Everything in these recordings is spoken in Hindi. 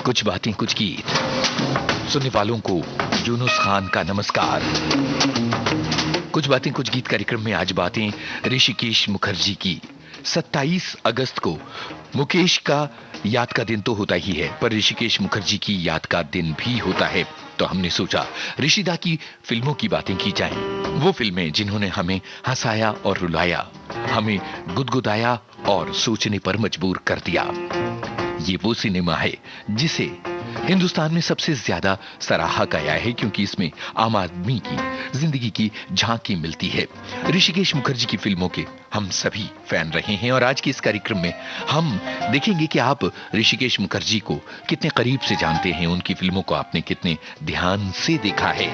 कुछ बातें कुछ गीत सुनने वालों को यूनुस खान का नमस्कार। कुछ बातें कुछ गीत कार्यक्रम में आज बातें ऋषिकेश मुखर्जी की। 27 अगस्त को मुकेश का याद का दिन तो होता ही है, पर ऋषिकेश मुखर्जी की याद का दिन भी होता है। तो हमने सोचा ऋषिदा की फिल्मों की बातें की जाएं। वो फिल्में जिन्होंने हमें हंसाया और रुलाया, हमें गुदगुदाया और सोचने पर मजबूर कर दिया। ये वो सिनेमा है जिसे हिंदुस्तान में सबसे ज्यादा सराहा गया है, क्योंकि इसमें आम आदमी की जिंदगी की झांकी मिलती है। ऋषिकेश मुखर्जी की फिल्मों के हम सभी फैन रहे हैं और आज के इस कार्यक्रम में हम देखेंगे कि आप ऋषिकेश मुखर्जी को कितने करीब से जानते हैं, उनकी फिल्मों को आपने कितने ध्यान से देखा है।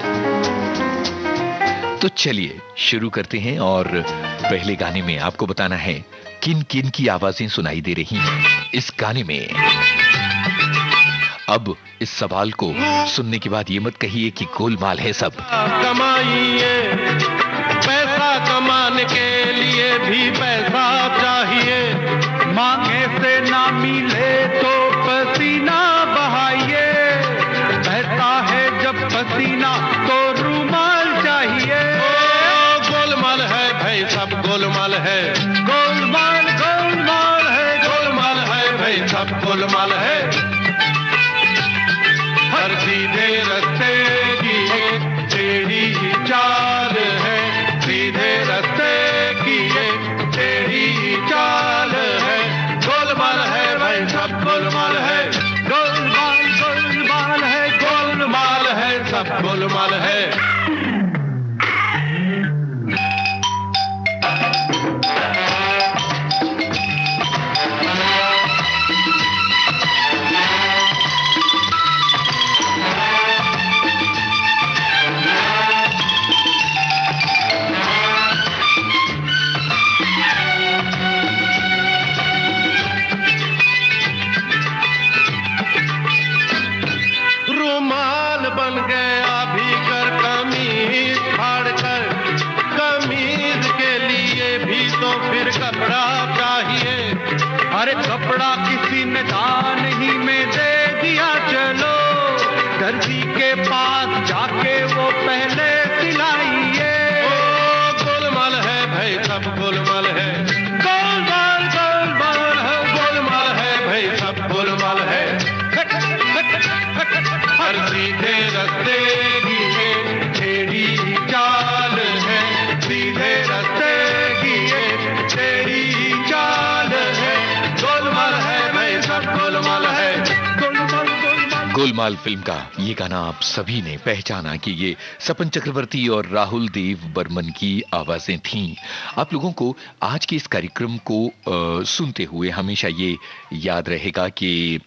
तो चलिए शुरू करते हैं और पहले गाने में आपको बताना है किन किन की आवाजें सुनाई दे रही हैं इस गाने में। अब इस सवाल को सुनने के बाद ये मत कहिए कि गोलमाल है सब। कमाइए, पैसा कमाने के लिए भी पैसा चाहिए, मांगे से ना मिले तो पसीना बहाइए, बहता है जब पसीना तो रूमाल चाहिए। गोलमाल है भाई सब गोलमाल है, गोलमाल गोलमाल है, गोलमाल है भाई सब गोलमाल है। हर सीधे रास्ते की एक टेढ़ी चाल है, सीधे रास्ते की एक टेढ़ी चाल है। गोलमाल है भाई सब गोलमाल है, गोलमाल गोलमाल है, गोलमाल है सब गोलमाल है। अरे कपड़ा किसी ने दान ही में दे दिया, चलो दर्जी के पास जाके वो पहले सिलाइए। गोलमाल है भाई सब गोलमाल है, गोलमाल गोलमाल है, गोलमाल है भाई सब गोलमाल है। हर सीधे रास्ते की एक टेढ़ी चाल है, सीधे रास्ते की एक टेढ़ी चाल है। गोलमाल है भाई सब गोलमाल है, गोलमाल गोलमाल। गोलमाल फिल्म का ये गाना आप सभी ने पहचाना कि ये सपन चक्रवर्ती और राहुल देव बर्मन की आवाजें थीं। आप लोगों को आज के इस कार्यक्रम को सुनते हुए हमेशा ये याद रहेगा कि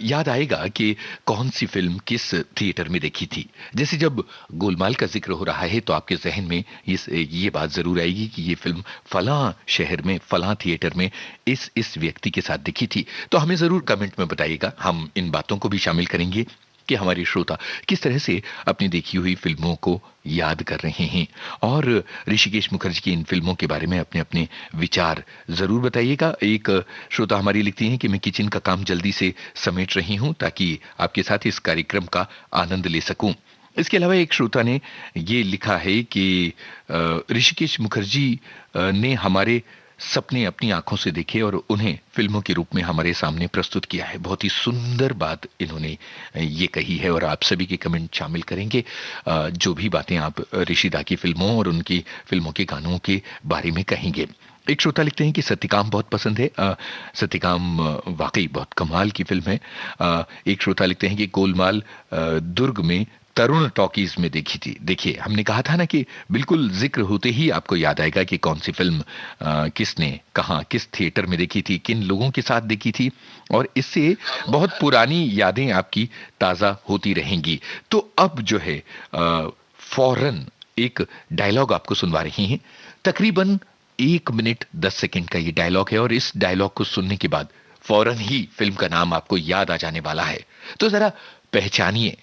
याद आएगा कि कौन सी फिल्म किस थिएटर में देखी थी। जैसे जब गोलमाल का जिक्र हो रहा है तो आपके जहन में ये बात जरूर आएगी कि ये फिल्म फलां शहर में फलां थिएटर में इस व्यक्ति के साथ दिखी थी। तो हमें जरूर कमेंट में बताइएगा, हम इन बातों को भी शामिल करेंगे कि हमारे श्रोता किस तरह से अपनी देखी हुई फिल्मों को याद कर रहे हैं। और ऋषिकेश मुखर्जी की इन फिल्मों के बारे में अपने अपने विचार जरूर बताइएगा। एक श्रोता हमारी लिखती हैं कि मैं किचन का काम जल्दी से समेट रही हूं ताकि आपके साथ इस कार्यक्रम का आनंद ले सकूं। इसके अलावा एक श्रोता ने ये लिखा है कि ऋषिकेश मुखर्जी ने हमारे सपने अपनी आंखों से देखे और उन्हें फिल्मों के रूप में हमारे सामने प्रस्तुत किया है। बहुत ही सुंदर बात इन्होंने ये कही है और आप सभी के कमेंट शामिल करेंगे जो भी बातें आप ऋषिदा की फिल्मों और उनकी फिल्मों के गानों के बारे में कहेंगे। एक श्रोता लिखते हैं कि सत्यकाम बहुत पसंद है। सत्यकाम वाकई बहुत कमाल की फिल्म है। एक श्रोता लिखते हैं कि गोलमाल दुर्ग में तरुण टॉकीज में देखी थी। देखिए हमने कहा था ना कि बिल्कुल जिक्र होते ही आपको याद आएगा कि कौन सी फिल्म किसने कहां किस थिएटर में देखी थी, किन लोगों के साथ देखी थी, और इससे बहुत पुरानी यादें आपकी ताजा होती रहेंगी। तो अब जो है फौरन एक डायलॉग आपको सुनवा रही हैं। तकरीबन 1 मिनट 10 सेकंड का ये डायलॉग है और इस डायलॉग को सुनने के बाद फौरन ही फिल्म का नाम आपको याद आ जाने वाला है। तो जरा पहचानिए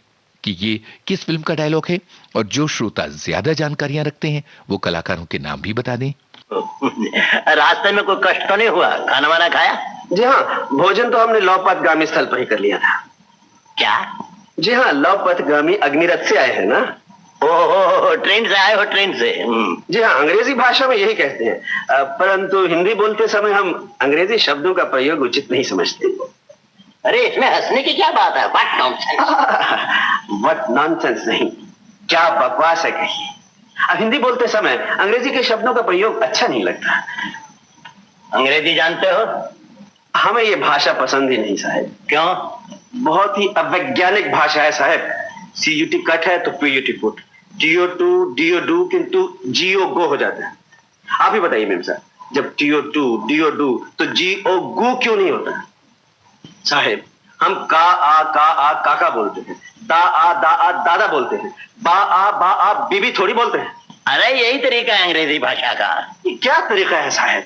कि ये किस फिल्म का डायलॉग है, और जो श्रोता ज्यादा जानकारियां रखते हैं वो कलाकारों के नाम भी बता दें। रास्ते में कोई कष्ट तो नहीं हुआ? खाना वाना खाया? जी हाँ, भोजन तो हमने लौपात गामी स्थल पर ही कर लिया था। क्या? जी हाँ, लव पथगामी अग्निरथ से आए हैं ना। ओहो, ट्रेन से आए हो? ट्रेन से? जी हाँ, अंग्रेजी भाषा में यही कहते हैं, परंतु हिंदी बोलते समय हम अंग्रेजी शब्दों का प्रयोग उचित नहीं समझते। अरे इसमें हंसने की क्या बात है? What nonsense. व्हाट नॉनसेंस नहीं, क्या बकवास है कही। अब हिंदी बोलते समय अंग्रेजी के शब्दों का प्रयोग अच्छा नहीं लगता। अंग्रेजी जानते हो? हमें ये भाषा पसंद ही नहीं साहब। क्यों? बहुत ही अवैज्ञानिक भाषा है साहब। CUT कट है तो PUT put, TO2 DO do किंतु GO गो हो जाता है। आप ही बताइए मैम साहब, जब TO2 DO डू तो GO गु क्यों नहीं होता? साहब, हम का आ काका बोलते हैं, दा आ दादा बोलते हैं, बा आ बीबी थोड़ी बोलते हैं। अरे यही तरीका है अंग्रेजी भाषा का। ये क्या तरीका है साहब?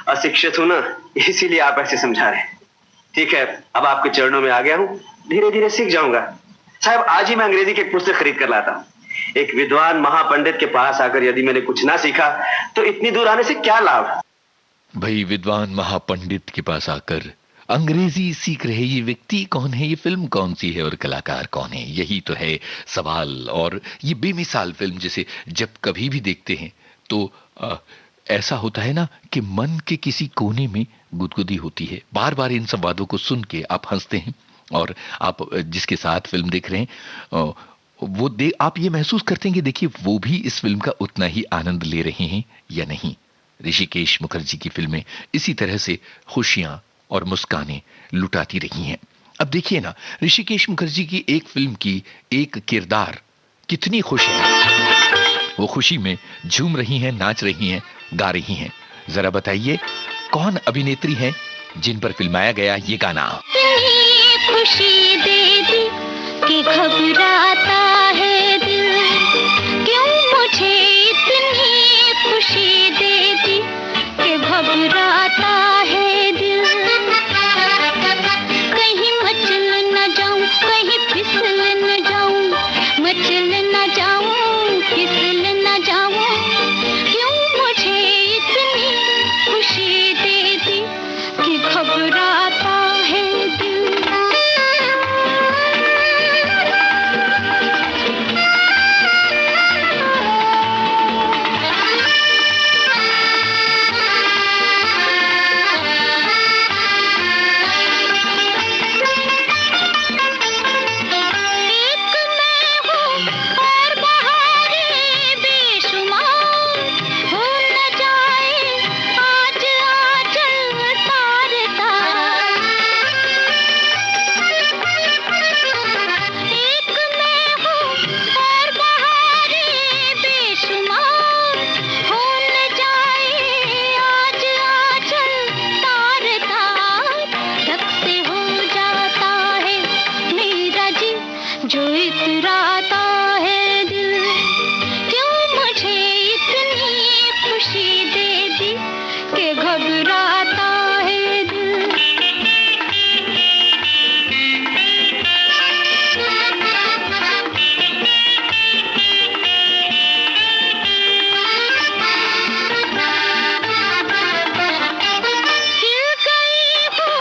अशिक्षित हूं ना, इसीलिए आप ऐसे समझा रहे हैं। ठीक है, अब आपके चरणों में आ गया हूं, धीरे धीरे सीख जाऊंगा। साहब, आज ही मैं अंग्रेजी की एक पुस्तक खरीद कर लाता हूं। एक विद्वान महापंडित के पास आकर यदि मैंने कुछ ना सीखा तो इतनी दूर आने से क्या लाभ? भाई, विद्वान महापंडित के पास आकर अंग्रेजी सीख रहे ये व्यक्ति कौन है, ये फिल्म कौन सी है और कलाकार कौन है, यही तो है सवाल। और ये बेमिसाल फिल्म जिसे जब कभी भी देखते हैं तो ऐसा होता है ना कि मन के किसी कोने में गुदगुदी होती है। बार बार इन संवादों को सुन के आप हंसते हैं और आप जिसके साथ फिल्म देख रहे हैं आप ये महसूस करते हैं कि देखिए वो भी इस फिल्म का उतना ही आनंद ले रहे हैं या नहीं। ऋषिकेश मुखर्जी की फिल्में इसी तरह से खुशियां और मुस्कानें लुटाती रही हैं। अब देखिए ना, ऋषिकेश मुखर्जी की एक फिल्म की एक किरदार कितनी खुश है, वो खुशी में झूम रही हैं, नाच रही हैं, गा रही हैं। जरा बताइए कौन अभिनेत्री हैं जिन पर फिल्माया गया ये गाना? खुशी दे दी कि घबराता है दिल, क्यों मुझे इतनी खुशी दे दी कि घबराता है दिल। कहीं मचल न जाऊं, कहीं फिसल न जाऊं, मचल न जाऊं, फिसल न जाऊं, क्यों मुझे इतनी खुशी दे दी कि घबराता है दिल। जो इतराता है दिल, क्यों मुझे इतनी खुशी दे दी कि घबराता है दिल। खिल गई हूँ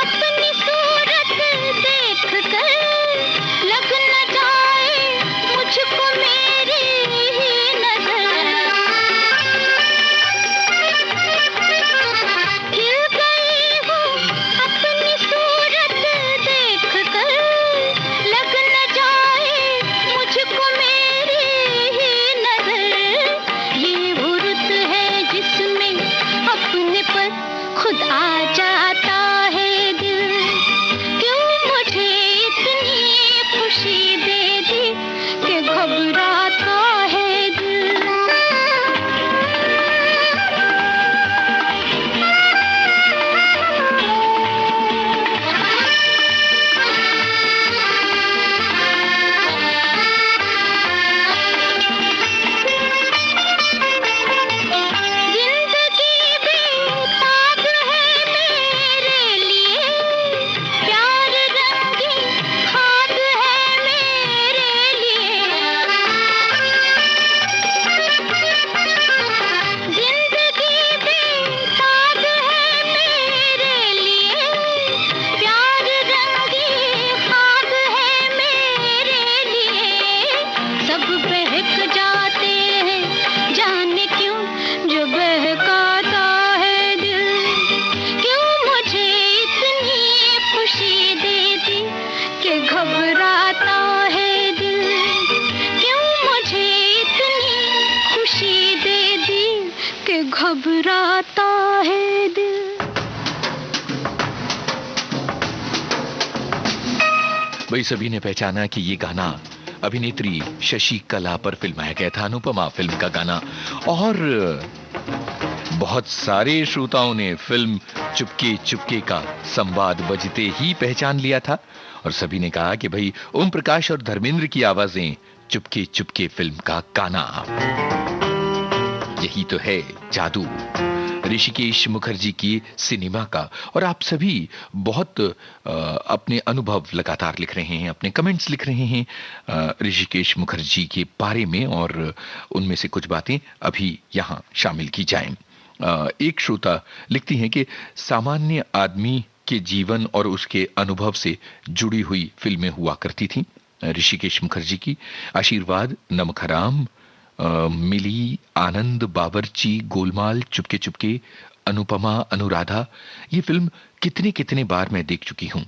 अपनी सूरत देख कर, लग न जाए मुझको मेरी ही नजर। खिल गई हूँ अपनी सूरत देख कर, लग न जाए मुझको मेरी ही नजर। ये वो रुत है जिसमें अपने पर खुद आ जाता है दिल, क्यों मुझे इतनी खुशी दे दी कि घबराता है दिल। जिंदगी बेताब है मेरे लिए, प्यार रंगीन खाब है घबराता है दिल। भाई सभी ने पहचाना कि ये गाना अभिनेत्री शशि कला पर फिल्माया गया था, अनुपमा फिल्म का गाना। और बहुत सारे श्रोताओं ने फिल्म चुपके चुपके का संवाद बजते ही पहचान लिया था और सभी ने कहा कि भाई ओम प्रकाश और धर्मेंद्र की आवाजें चुपके चुपके फिल्म का गाना। यही तो है जादू ऋषिकेश मुखर्जी की सिनेमा का। और आप सभी बहुत अपने अनुभव लगातार लिख रहे हैं, अपने कमेंट्स लिख रहे हैं ऋषिकेश मुखर्जी के बारे में, और उनमें से कुछ बातें अभी यहां शामिल की जाएं। एक श्रोता लिखती हैं कि सामान्य आदमी के जीवन और उसके अनुभव से जुड़ी हुई फिल्में हुआ करती थीं ऋषिकेश मुखर्जी की। आशीर्वाद, नमक हराम, मिली, आनंद, बावर्ची, गोलमाल, चुपके चुपके, अनुपमा, अनुराधा, ये फिल्म कितने कितने बार मैं देख चुकी हूं।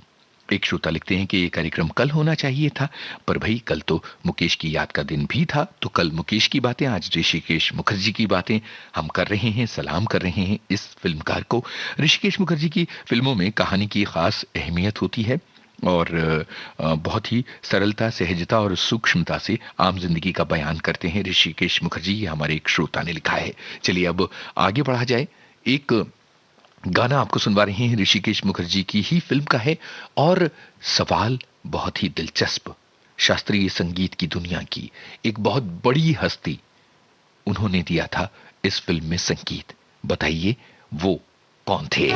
एक श्रोता लिखते हैं कि ये कार्यक्रम कल होना चाहिए था, पर भाई कल तो मुकेश की याद का दिन भी था, तो कल मुकेश की बातें, आज ऋषिकेश मुखर्जी की बातें हम कर रहे हैं, सलाम कर रहे हैं इस फिल्मकार को। ऋषिकेश मुखर्जी की फिल्मों में कहानी की खास अहमियत होती है और बहुत ही सरलता, सहजता और सूक्ष्मता से आम जिंदगी का बयान करते हैं ऋषिकेश मुखर्जी। ये हमारे एक श्रोता ने लिखा है। चलिए अब आगे बढ़ा जाए। एक गाना आपको सुनवा रहे हैं, ऋषिकेश मुखर्जी की ही फिल्म का है और सवाल बहुत ही दिलचस्प। शास्त्रीय संगीत की दुनिया की एक बहुत बड़ी हस्ती, उन्होंने दिया था इस फिल्म में संगीत। बताइए वो कौन थे?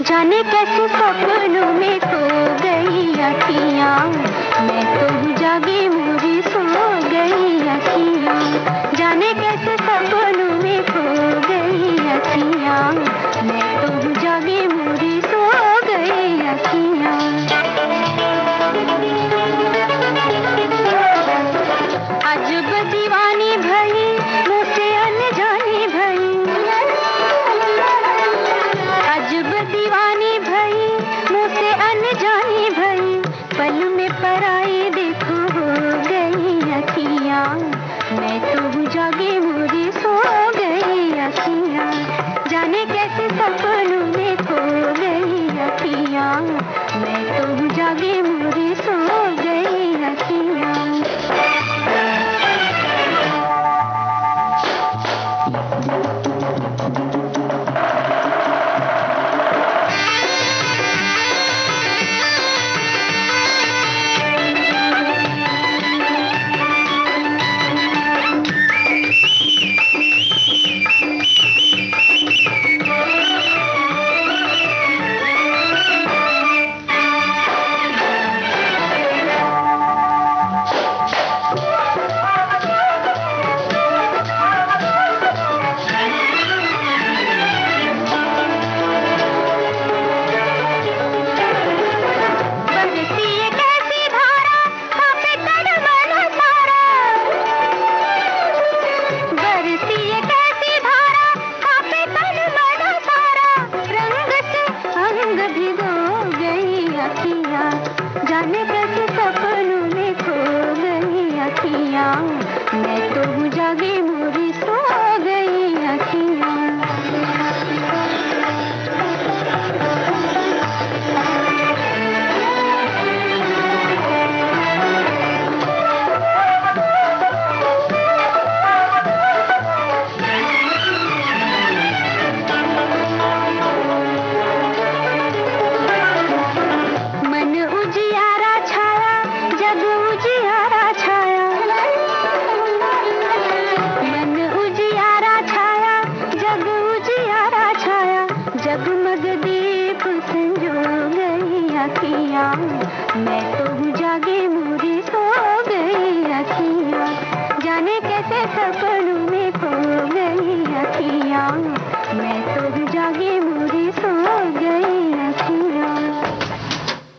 जाने कैसे सपनों में खो गई अखियाँ, मैं तो जागी मुझे सो गई अखियाँ। जाने कैसे सपनों में खो गई अखियाँ, मैं तो जागी मुझे सो गई अखियाँ। अजब दीवानी भई मुझसे अनजानी भई, अजब दीवानी भई मुझसे अनजानी भई, पल में पराई देखो हो गई अखियाँ, मैं तो जागी मुझे सो गई अखियाँ। जाने कैसे सपनों में खो गई अखियाँ, मैं तो जागी मुझे सो गई अखियाँ।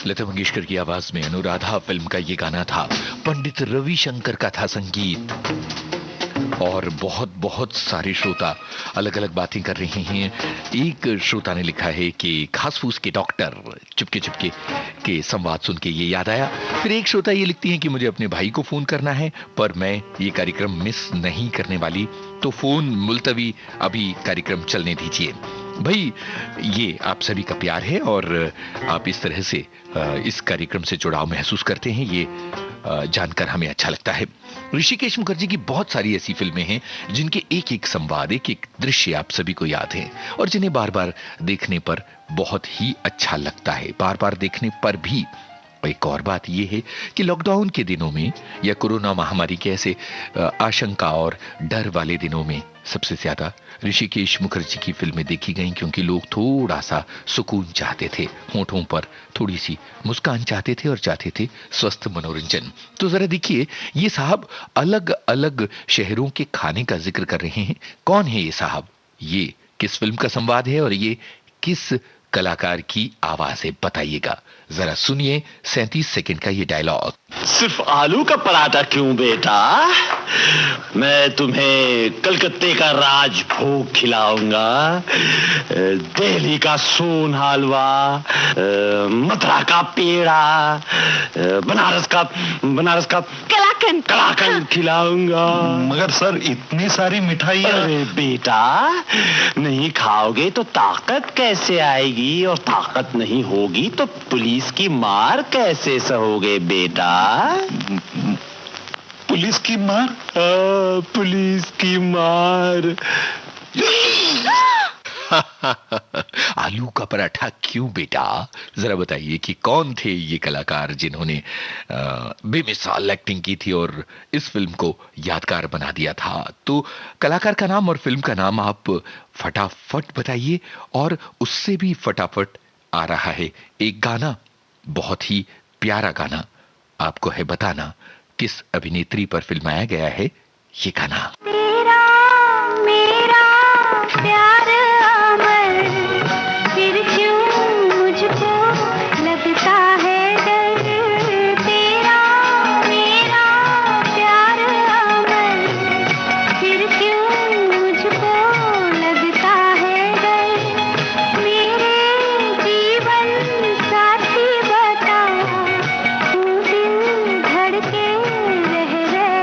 लता मंगेशकर की आवाज में अनुराधा फिल्म का ये गाना था। पंडित रविशंकर का था संगीत। और बहुत बहुत सारे श्रोता अलग अलग बातें कर रहे हैं। एक श्रोता ने लिखा है कि खास फूस के डॉक्टर चुपके चुपके के संवाद सुन के ये याद आया। फिर एक श्रोता ये लिखती हैं कि मुझे अपने भाई को फोन करना है पर मैं ये कार्यक्रम मिस नहीं करने वाली, तो फोन मुलतवी, अभी कार्यक्रम चलने दीजिए। भाई ये आप सभी का प्यार है और आप इस तरह से इस कार्यक्रम से जुड़ाव महसूस करते हैं, ये जानकर हमें अच्छा लगता है। ऋषिकेश मुखर्जी की बहुत सारी ऐसी फिल्में हैं जिनके एक एक संवाद, एक एक दृश्य आप सभी को याद है और जिन्हें बार बार देखने पर बहुत ही अच्छा लगता है। बार बार देखने पर भी एक और बात यह है कि लॉकडाउन के दिनों में या कोरोना महामारी के ऐसे आशंका और डर वाले दिनों में सबसे ज्यादा ऋषिकेश मुखर्जी की फिल्में देखी गईं क्योंकि लोग थोड़ा सा सुकून चाहते थे, होठों पर थोड़ी सी मुस्कान चाहते थे और चाहते थे स्वस्थ मनोरंजन। तो जरा देखिए, ये साहब अलग अलग शहरों के खाने का जिक्र कर रहे हैं। कौन है ये साहब, ये किस फिल्म का संवाद है और ये किस कलाकार की आवाज है, बताइएगा। जरा सुनिए 37 सेकंड का ये डायलॉग। सिर्फ आलू का पराठा क्यों बेटा, मैं तुम्हें कलकत्ते का राजभोग खिलाऊंगा, दिल्ली का सोन हलवा, मथुरा का पेड़ा, बनारस का कलाकंद खिलाऊंगा। मगर सर इतनी सारी मिठाई। अरे बेटा, नहीं खाओगे तो ताकत कैसे आएगी और ताकत नहीं होगी तो पुलिस की मार कैसे सहोगे बेटा। पुलिस की मार? पुलिस की मार। आलू का पराठा क्यों बेटा, जरा बताइए कि कौन थे ये कलाकार जिन्होंने बेमिसाल एक्टिंग की थी और इस फिल्म को यादगार बना दिया था। तो कलाकार का नाम और फिल्म का नाम आप फटाफट बताइए और उससे भी फटाफट आ रहा है एक गाना, बहुत ही प्यारा गाना। आपको है बताना किस अभिनेत्री पर फिल्माया गया है ये गाना। तेरा मेरा प्यार अमर, फिर क्यों मुझको लगता है डर। तेरा मेरा प्यार अमर, फिर क्यों मुझको लगता है डर। मेरे जीवन साथी बता, तू दिल धड़के रह कर।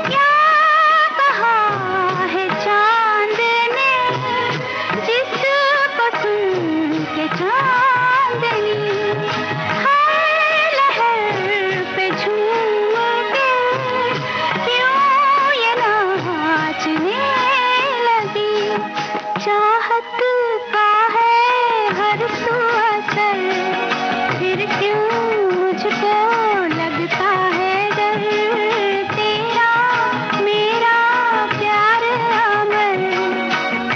क्या कहा है चांद ने, जिसको सुन के चांदनी हर लहर पे झूम के क्यों ये नाचने लगी। चाहत का है हर सू असर, फिर क्यों मुझको लगता है डर। तेरा मेरा प्यार अमर,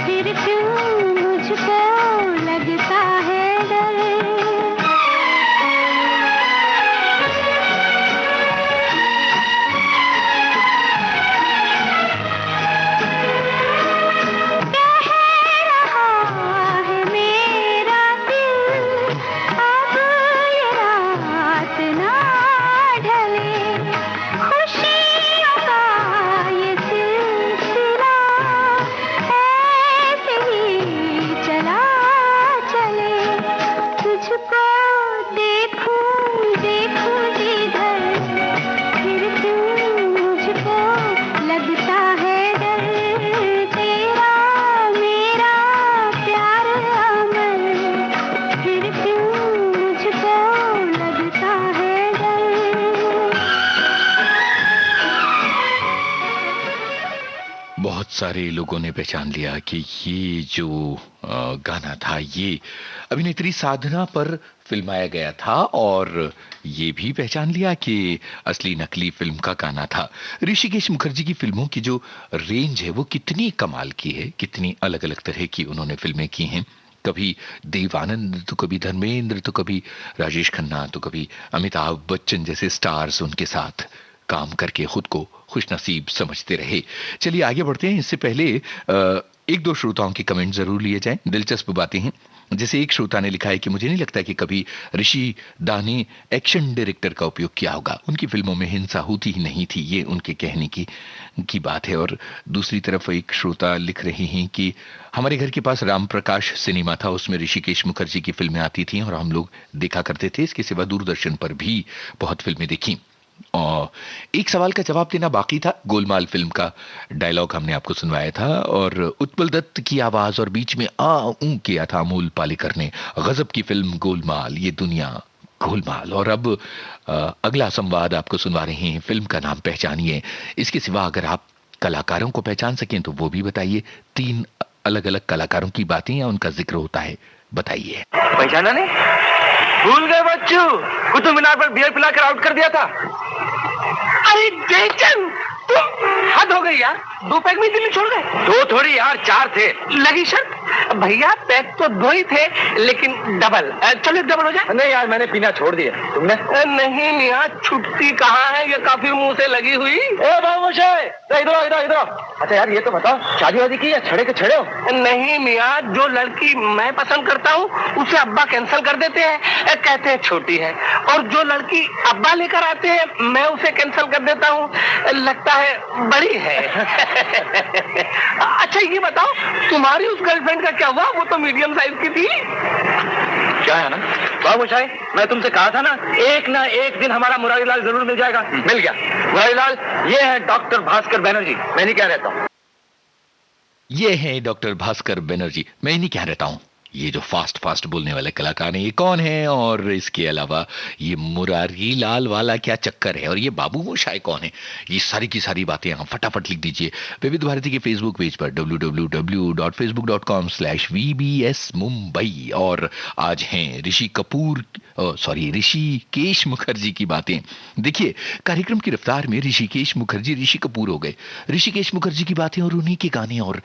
फिर क्यों मुझको लगता है डर। कह रहा है मेरा दिल, अब ये रात ना ढले। खुशियों का ये सिलसिला ऐसे ही चला चले। तुझको देखूं देखूं जिधर, फिर क्यों मुझको लगता है डर। तेरा मेरा प्यार अमर, फिर क्यों मुझको लगता है डर। बहुत सारे लोगों ने पहचान लिया कि ये जो गाना था ये अभिनेत्री साधना पर फिल्माया गया था और ये भी पहचान लिया कि असली नकली फिल्म का गाना था। ऋषिकेश मुखर्जी की फिल्मों की जो रेंज है वो कितनी कमाल की है, कितनी अलग अलग तरह की उन्होंने फिल्में की हैं। कभी देव आनंद, तो कभी धर्मेंद्र, तो कभी राजेश खन्ना, तो कभी अमिताभ बच्चन जैसे स्टार्स उनके साथ काम करके खुद को खुशनसीब समझते रहे। चलिए आगे बढ़ते हैं। इससे पहले एक दो श्रोताओं के कमेंट जरूर लिए जाएं, दिलचस्प बातें हैं। जैसे एक श्रोता ने लिखा है कि मुझे नहीं लगता कि कभी ऋषि दा ने एक्शन डायरेक्टर का उपयोग किया होगा, उनकी फिल्मों में हिंसा होती ही नहीं थी, ये उनके कहने की बात है। और दूसरी तरफ एक श्रोता लिख रहे हैं कि हमारे घर के पास राम प्रकाश सिनेमा था, उसमें ऋषिकेश मुखर्जी की फिल्में आती थी और हम लोग देखा करते थे। इसके सिवा दूरदर्शन पर भी बहुत फिल्में देखी। और एक सवाल का जवाब देना बाकी था। गोलमाल फिल्म का डायलॉग हमने आपको सुनवाया था और उत्पल दत्त की आवाज और बीच में किया था अमोल पालेकर ने। गजब की फिल्म गोलमाल, ये दुनिया गोलमाल। और अब अगला संवाद आपको सुनवा रहे हैं, फिल्म का नाम पहचानिए। इसके सिवा अगर आप कलाकारों को पहचान सकें तो वो भी बताइए। 3 अलग अलग कलाकारों की बातें या उनका जिक्र होता है, बताइए। पहचाना नहीं? भूल गए बच्चू, कुतुब मीनार पर बियर पिलाकर आउट कर दिया था। अरे जयचंद, हद हो गई यार, 2 पैक में दिल्ली छोड़ गए। 2 थोड़ी यार, 4 थे। लगी शर्त भैया, पैक तो 2 ही थे लेकिन डबल। चलो डबल हो जाए। नहीं यार, मैंने पीना छोड़ दिया। तुमने? नहीं मियां, छुट्टी कहाँ है, ये काफी मुंह से लगी हुई। इधर। अच्छा यार ये तो बताओ, शादी वादी की या छड़े के छड़े हो? नहीं मियां, जो लड़की मैं पसंद करता हूँ उसे अब्बा कैंसिल कर देते हैं, कहते हैं छोटी है। और जो लड़की अब्बा लेकर आते हैं मैं उसे कैंसिल कर देता हूँ, लगता है बड़ी है। अच्छा ये बताओ, तुम्हारी उस गर्लफ्रेंड का क्या हुआ? वो तो मीडियम साइज की थी। क्या है ना बाबू साहब, मैं तुमसे कहा था ना, एक ना एक दिन हमारा मुरारीलाल जरूर मिल जाएगा। मिल गया। मुरारीलाल, ये है डॉक्टर भास्कर बनर्जी। मैं नहीं कह रहता हूँ। ये है डॉक्टर भास्कर बनर्जी, मैं नहीं कह रहता हूँ। ये जो फास्ट बोलने वाले कलाकार हैं, ये कौन है? और इसके अलावा ये मुरारी लाल वाला क्या चक्कर है? और ये बाबू मोशाय कौन है? ये सारी की सारी बातें आप फटाफट लिख दीजिए विविध भारती के फेसबुक पेज पर www.facebook.com/vbs मुंबई। और आज हैं ऋषिकेश मुखर्जी की बातें। देखिए, कार्यक्रम की रफ्तार में ऋषिकेश मुखर्जी ऋषि कपूर हो गए। ऋषिकेश मुखर्जी की बातें और उन्हीं के गाने, और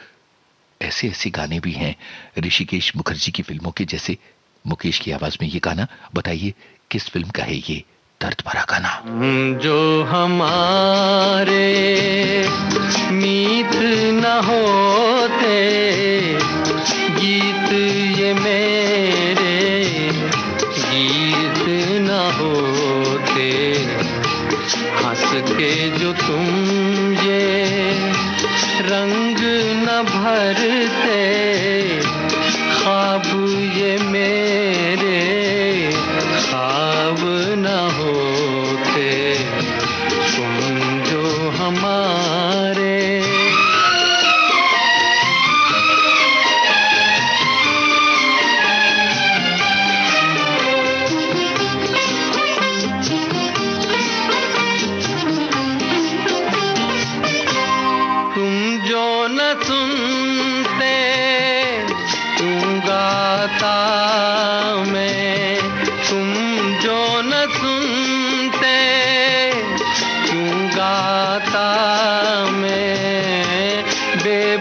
ऐसे गाने भी हैं ऋषिकेश मुखर्जी की फिल्मों के, जैसे मुकेश की आवाज में ये गाना। बताइए किस फिल्म का है ये दर्द भरा गाना? जो हमारे मीत न होते, गीत ये मेरे गीत न होते, हंस के जो तुम ये रंग न भरते, ख्वाब ये मेरे ख्वाब न होते, तुम जो हमारे।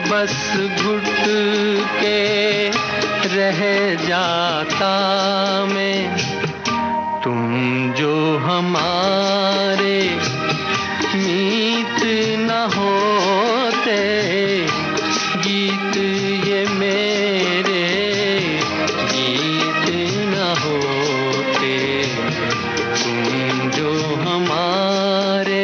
बस घुट के रह जाता मैं, तुम जो हमारे मीत न होते, गीत ये मेरे गीत न होते, तुम जो हमारे।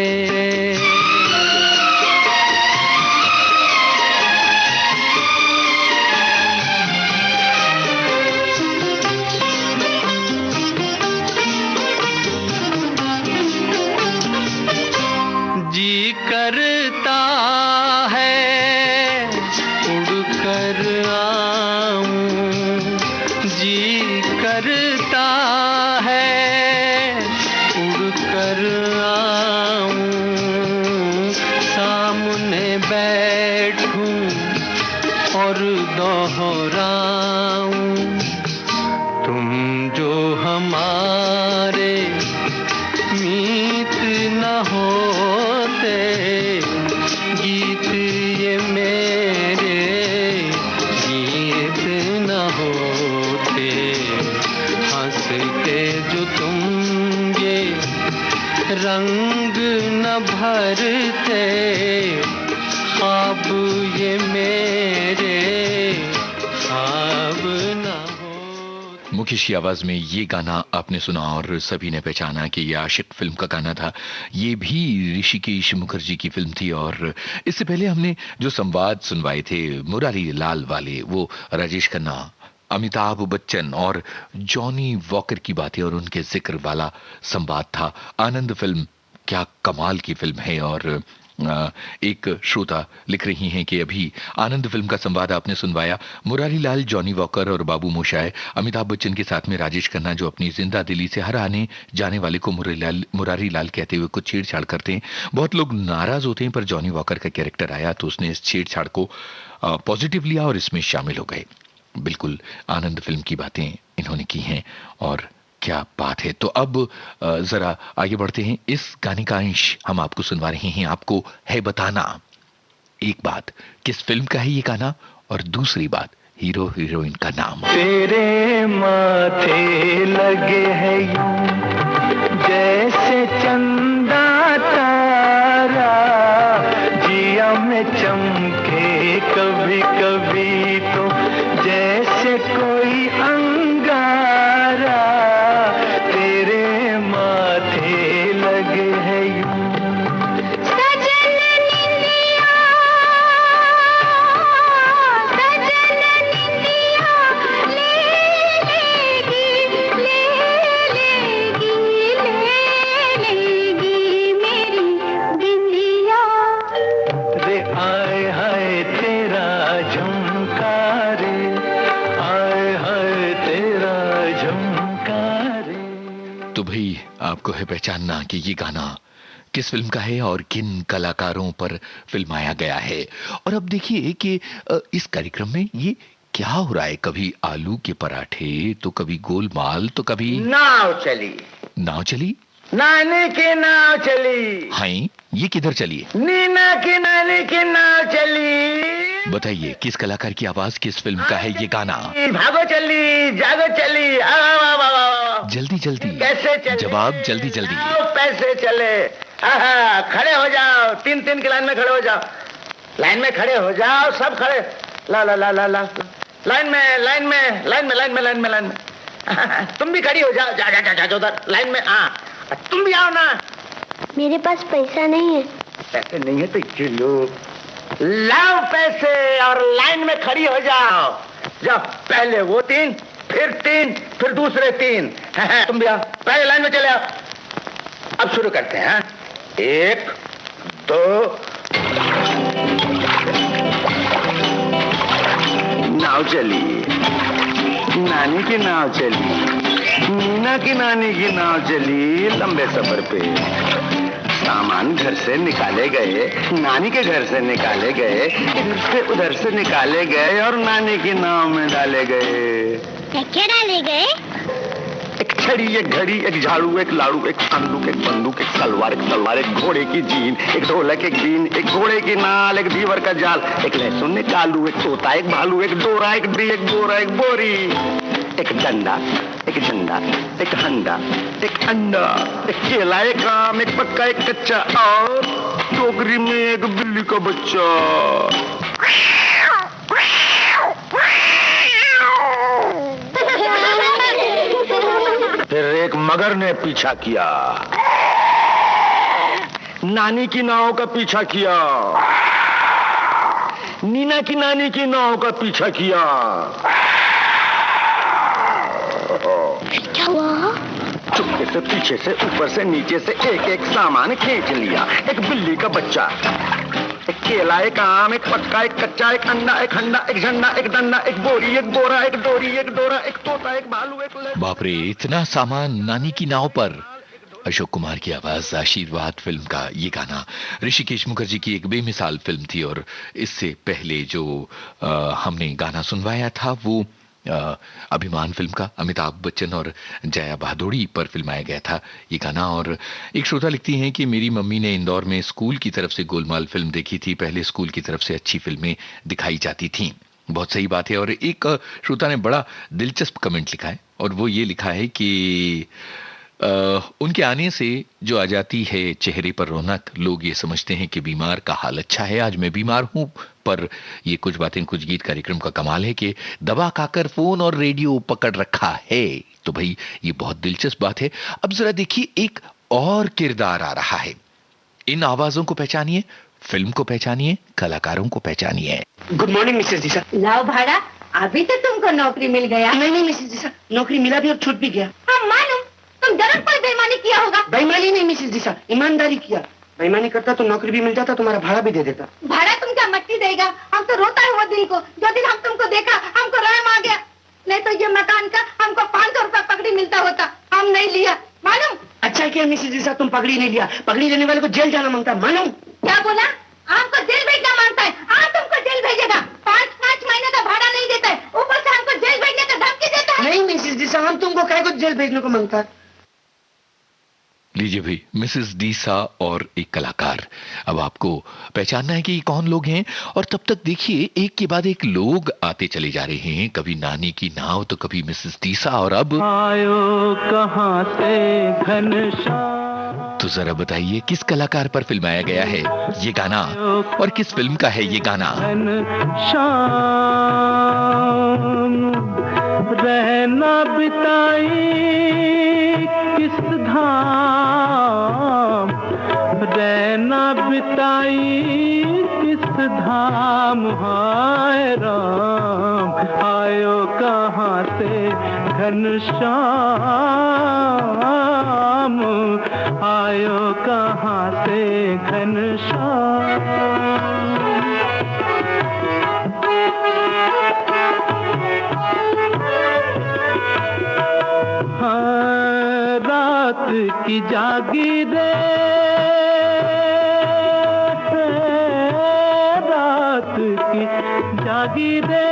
करता है उड़कर आऊं, जी करता है उड़कर आऊं, सामने बैठूं और दोहराऊं, तुम जो हमारे मीत न होते, गीत ये मेरे गीत न हो। रंग न भरते ख्वाब ये मेरे ख्वाब न हो। मुकेश की आवाज में ये गाना आपने सुना और सभी ने पहचाना कि ये आशिक फिल्म का गाना था। ये भी ऋषिकेश मुखर्जी की फिल्म थी और इससे पहले हमने जो संवाद सुनवाए थे मुरारी लाल वाले, वो राजेश खन्ना, अमिताभ बच्चन और जॉनी वॉकर की बातें और उनके जिक्र वाला संवाद था। आनंद फिल्म क्या कमाल की फिल्म है और एक श्रोता लिख रही हैं कि अभी आनंद फिल्म का संवाद आपने सुनवाया। मुरारी लाल, जॉनी वॉकर और बाबू मोशाय, अमिताभ बच्चन के साथ में राजेश खन्ना जो अपनी जिंदा दिली से हर आने जाने वाले को मुरारी लाल कहते हुए कुछ छेड़छाड़ करते हैं। बहुत लोग नाराज होते हैं पर जॉनी वॉकर का कैरेक्टर आया तो उसने इस छेड़छाड़ को पॉजिटिव लिया और इसमें शामिल हो गए। बिल्कुल आनंद फिल्म की बातें इन्होंने की हैं और क्या बात है। तो अब जरा आगे बढ़ते हैं। इस गाने का अंश हम आपको सुनवा रहे हैं। आपको है बताना, एक बात किस फिल्म का है ये गाना और दूसरी बात हीरो हीरोइन का नाम। तेरे माथे लगे है यूं जैसे चंदा तारा, जिया में चमके कभी कभी तो जैसे कोई अंगारा, तेरे माथे लगे है यूं। सजन निंदिया, सजन निंदिया ले लेगी, ले लेगी, ले लेगी मेरी बिंदिया। रे आए हाय तेरा झुमका रे, आए हाय तेरा झुमका रे। तो भाई आपको है पहचानना कि ये गाना किस फिल्म का है और किन कलाकारों पर फिल्माया गया है। और अब देखिए कि इस कार्यक्रम में ये क्या हो रहा है, कभी आलू के पराठे तो कभी गोलमाल तो कभी नाव चली, नाव चली। नानी की नाव चली, हाँ ये किधर चली है नीना की नानी की नाव चली। बताइए किस कलाकार की आवाज किस फिल्म का है ये गाना। भागो चली, जागो चली, आओ जल्दी जल्दी कैसे चले, जवाब जल्दी जल्दी। आओ पैसे चले, आहा, खड़े हो जाओ, तीन तीन की लाइन में खड़े हो जाओ, लाइन में खड़े हो जाओ, सब खड़े, ला ला ला ला ला, लाइन में लाइन में लाइन में लाइन में लाइन में लाइन में, तुम भी खड़ी हो जाओ, जा जा जा जा उधर लाइन में, हाँ तुम भी आओ ना। मेरे पास पैसा नहीं है। पैसे नहीं है तो चलो लाओ पैसे और लाइन में खड़ी हो जाओ, जाओ पहले वो तीन, फिर दूसरे तीन, तुम भी आओ, पहले लाइन में चले आओ। अब शुरू करते हैं, एक दो, नाव चली, नानी की नाव चली, मीना की नानी की नाव चली लंबे सफर पे, सामान घर से निकाले गए, नानी के घर से निकाले गए, इधर से उधर से निकाले गए और नानी की नाव में डाले गए। क्या डाले गए? एक छड़ी, एक घड़ी, एक झाड़ू, एक लाड़ू, एक संदूक, एक बंदूक, एक तलवार, एक घोड़े की जीन, एक ढोलक, एक बीन, एक घोड़े की नाल, एक दीवर का जाल, एक लहसुन, एक आलू, एक तोता, एक भालू, एक डोरा, एक डी, एक बोरा, एक बोरी, एक डंडा, एक झंडा, एक हंडा, एक अंडा, एक केला, एक आम, एक पक्का, एक कच्चा और टोकरी में एक बिल्ली का बच्चा। फिर एक मगर ने पीछा किया, नानी की नाव का पीछा किया, नीना की नानी की नाव का पीछा किया। क्या हुआ? चुपके से, पीछे से, ऊपर से, नीचे से एक एक सामान खींच लिया। एक बिल्ली का बच्चा, एक केला, एक आम, एक पक्का, एक कच्चा, एक अंडा, एक हंडा, एक झंडा, एक डंडा, एक बोरी, एक बोरा, एक डोरी, एक डोरा, एक तोता, एक भालू, एक बाप रे, इतना सामान नानी की नाव पर। अशोक कुमार की आवाज, आशीर्वाद फिल्म का ये गाना ऋषिकेश मुखर्जी की एक बेमिसाल फिल्म थी। और इससे पहले जो हमने गाना सुनवाया था वो अभिमान फिल्म का, अमिताभ बच्चन और जया भादुड़ी पर फिल्माया गया था ये गाना। और एक श्रोता लिखती हैं कि मेरी मम्मी ने इंदौर में स्कूल की तरफ से गोलमाल फिल्म देखी थी, पहले स्कूल की तरफ से अच्छी फिल्में दिखाई जाती थीं। बहुत सही बात है। और एक श्रोता ने बड़ा दिलचस्प कमेंट लिखा है और वो ये लिखा है कि उनके आने से जो आ जाती है चेहरे पर रौनक, लोग ये समझते हैं कि बीमार का हाल अच्छा है, आज मैं बीमार हूं। पर ये कुछ बातें कुछ गीत कार्यक्रम का कमाल है कि दवा खाकर फोन और रेडियो पकड़ रखा है। तो भाई ये बहुत दिलचस्प बात है। अब जरा देखिए, एक और किरदार आ रहा है। इन आवाजों को पहचानिए, फिल्म को पहचानिए, कलाकारों को पहचानिए। गुड मॉर्निंग मिसेस दिशा। लाओ भाड़ा, अभी तो तुमको नौकरी मिल गया। नहीं मिसेस दिशा, नौकरी मिला भी और छूट भी गया। हाँ मालूम, तुम जरूर कोई बेईमानी किया होगा। बेईमानी नहीं मिसेस दिशा, ईमानदारी किया। बेईमानी करता तो नौकरी भी मिल जाता, तुम्हारा भाड़ा भी दे देता। भाड़ा तुम क्या मट्टी देगा? हम तो रोता है वो दिन को, जो दिन हम तुमको देखा हमको रहम आ गया। नहीं तो ये मकान का हमको 500 रुपया पगड़ी मिलता होता, हम नहीं लिया, मालूम। अच्छा किया मिसेस दिशा, तुम पगड़ी नहीं लिया। पगड़ी लेने वाले को जेल जाना मांगता, मालूम। क्या बोला? हमको जेल भेजना मांगता है? हाँ तुमको जेल भेजेगा। 5 महीने का भाड़ा नहीं देता है, ऊपर से हमको जेल भेजने का धमकी देता है। नहीं मिसेस दिशा, हम तुमको कहे को जेल भेजने को मांगता है। लीजिए भाई, मिसेस डीसा और एक कलाकार। अब आपको पहचानना है कि ये कौन लोग हैं, और तब तक देखिए एक के बाद एक लोग आते चले जा रहे हैं। कभी नानी की नाव तो कभी मिसेस डीसा, और अब आयो कहां से घनश्याम। तो जरा बताइए किस कलाकार पर फिल्माया गया है ये गाना, और किस फिल्म का है ये गाना? घनश्याम रहना बिताई किस धाम, रहना बिताई किस धाम, हाय राम आयो कहां से घनश्याम, आयो कहां से घनश्याम। रात की जागी रे, रात की जागी रे,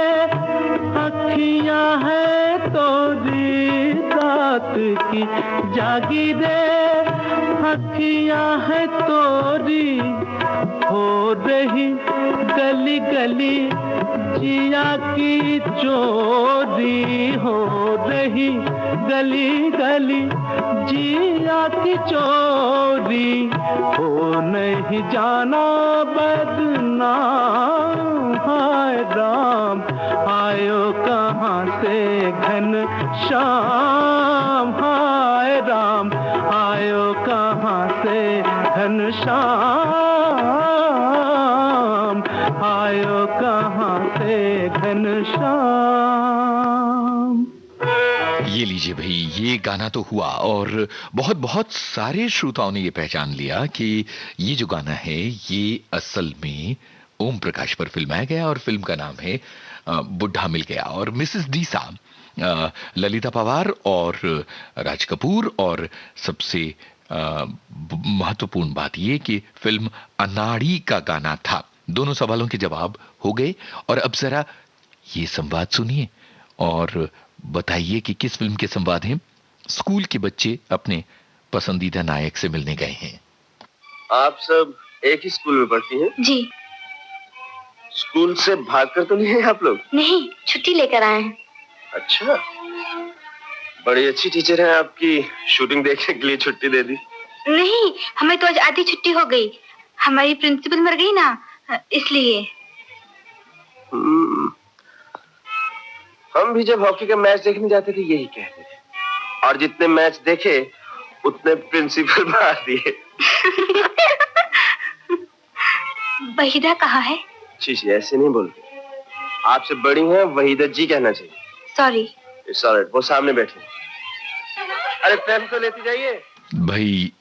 अखियां है तोरी, रात की जागी रे, अखियां है तोरी, हो रही गली गली जिया की चोरी, हो रही गली गली जिया की चोरी, हो नहीं जाना बदनाम, हाय राम आयो कहां से घनश्याम, हाय राम आयो कहां से घनश्याम, आयो कहां से घनश्याम। ये लीजिए भाई, ये गाना तो हुआ, और बहुत बहुत सारे श्रोताओं ने ये पहचान लिया कि ये जो गाना है ये असल में ओम प्रकाश पर फिल्माया गया, और फिल्म का नाम है बुढ़ा मिल गया। और मिसेस डीसा ललिता पवार और राज कपूर, और सबसे महत्वपूर्ण बात ये कि फिल्म अनाड़ी का गाना था। दोनों सवालों के जवाब हो गए, और अब जरा ये संवाद सुनिए और बताइए कि किस फिल्म के संवाद हैं। स्कूल के बच्चे अपने पसंदीदा नायक से मिलने गए हैं। आप सब एक ही स्कूल में पढ़ती हैं? जी। स्कूल से भागकर तो नहीं है आप लोग? नहीं, छुट्टी लेकर आए हैं। अच्छा, बड़ी अच्छी टीचर है आपकी, शूटिंग देखने के लिए छुट्टी दे दी। नहीं, हमें तो आज आधी छुट्टी हो गई, हमारी प्रिंसिपल मर गई ना, इसलिए। हम भी जब हॉकी का मैच देखने जाते थे यही कहते थे, और जितने मैच देखे उतने प्रिंसिपल मार दिए। वहीदा कहाँ है? जी ऐसे नहीं बोलते, आपसे बड़ी हैं, वहीदा जी कहना चाहिए। सॉरी। इट्स ऑलराइट, वो सामने बैठे। अरे पेन तो लेती जाइए भाई।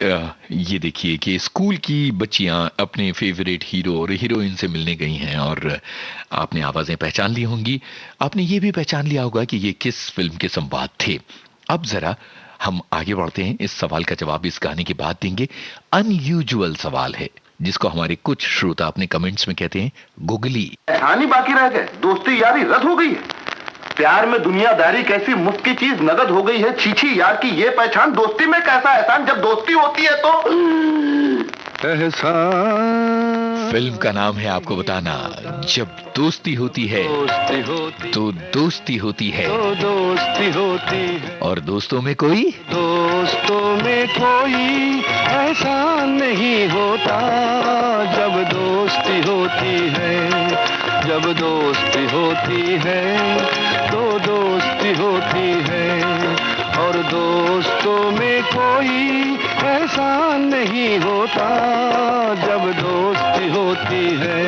ये देखिए कि स्कूल की बच्चियां अपने फेवरेट हीरो और हीरोइन से मिलने गई हैं, और आपने आवाजें पहचान ली होंगी। आपने ये भी पहचान लिया होगा कि ये किस फिल्म के संवाद थे। अब जरा हम आगे बढ़ते हैं। इस सवाल का जवाब इस गाने के बाद देंगे। अनयूजुअल सवाल है जिसको हमारे कुछ श्रोता अपने कमेंट्स में कहते हैं गुगली। कहानी बाकी रह गए, दोस्ती यारी रद्द हो गई है। प्यार में दुनियादारी कैसी मुफ्त की चीज नगद हो गई है। छीछी यार की ये पहचान, दोस्ती में कैसा एहसान, जब दोस्ती होती है तो एहसान। फिल्म का नाम है आपको बताना। जब दोस्ती होती है तो दोस्ती होती है, दोस्ती होती है, और दोस्तों में कोई दोस्तों में कोई एहसान नहीं होता, जब दोस्ती होती है, जब दोस्ती होती है तो दोस्ती होती है, और दोस्तों में कोई एहसान नहीं होता, जब दोस्ती होती है।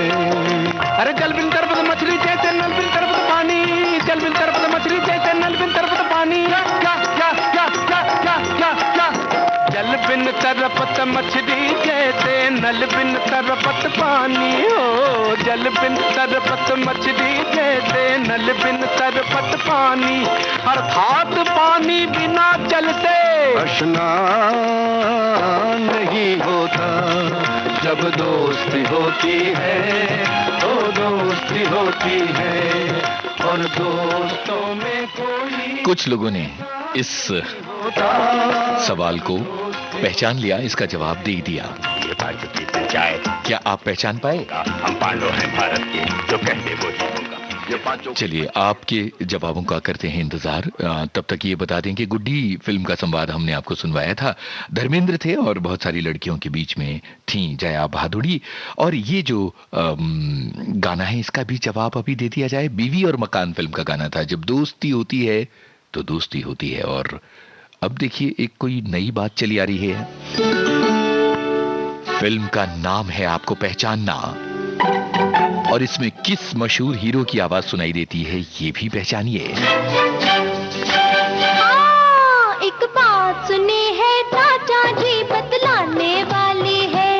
अरे जल बिन तरबत मछली जैसे नल बिन तरबत पानी, जल बिन तरबत मछली जैसे नल बिन तरबत पानी। क्या क्या क्या क्या क्या क्या क्या जल बिन तरबत मछली जैसे नल बिन तरबत पानी हो, जल बिन तरबत मछली जैसे नल बिन तरबत पानी, अर्थात पानी बिना चलते स्नान नहीं होता, जब दोस्ती होती है तो दोस्ती होती है, और दोस्तों में कोई। कुछ लोगों ने इस सवाल को पहचान लिया, इसका जवाब दे दिया। ये बात की पंचायत, क्या आप पहचान पाए? हम पांडव हैं भारत के, जो कहते वो ही होगा। ये पांचों। चलिए आपके जवाबों का करते हैं इंतजार। तब तक ये बता दें कि गुड्डी फिल्म का संवाद हमने आपको सुनवाया था। धर्मेंद्र थे और बहुत सारी लड़कियों के बीच में थी जया भादुड़ी। और ये जो गाना है इसका भी जवाब अभी दे दिया जाए। बीवी और मकान फिल्म का गाना था, जब दोस्ती होती है तो दोस्ती होती है। और अब देखिए एक कोई नई बात चली आ रही है। फिल्म का नाम है आपको पहचानना, और इसमें किस मशहूर हीरो की आवाज सुनाई देती है ये भी पहचानिए। एक बात सुनी है चाचा जी बतलाने वाली है,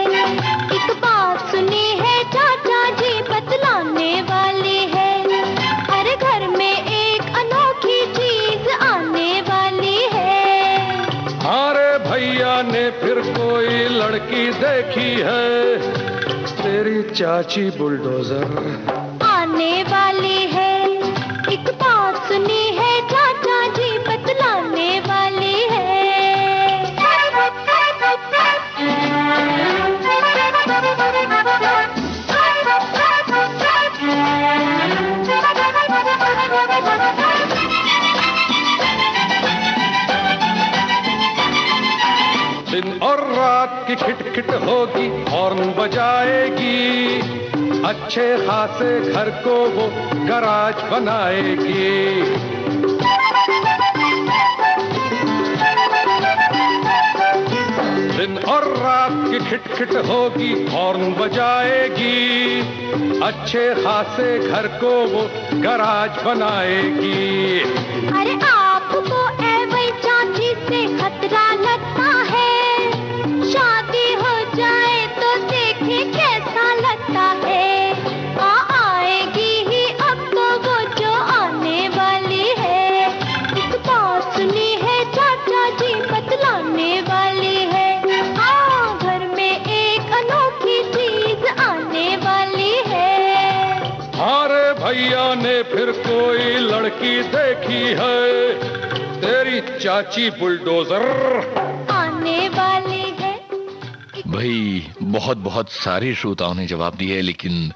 एक बात सुनी है चाचा जी बतलाने वाली है, हर घर में एक अनोखी चीज आने वाली है। अरे भैया ने फिर कोई लड़की देखी है, तेरी चाची बुलडोजर आने वाली है, एक बात सुनी है चाचा जी बतलाने वाली है। दिन और रात की खिटखिट होगी, हॉर्न बजाएगी, अच्छे खासे घर को वो गराज बनाएगी। दिन और रात की खिटखिट होगी, हॉर्न बजाएगी, अच्छे खासे घर को वो गराज बनाएगी। अरे आपको एवं चाची से खतरा लगता है, शादी हो जाए तो देखे कैसा लगता है। आएगी ही अब तो वो जो आने वाली है, एक बात सुनी है चाचा जी बतलाने वाली है। हाँ, घर में एक अनोखी चीज आने वाली है। अरे भैया ने फिर कोई लड़की देखी है, तेरी चाची बुलडोजर आने वाली है। भाई बहुत बहुत सारे श्रोताओं ने जवाब दिए, लेकिन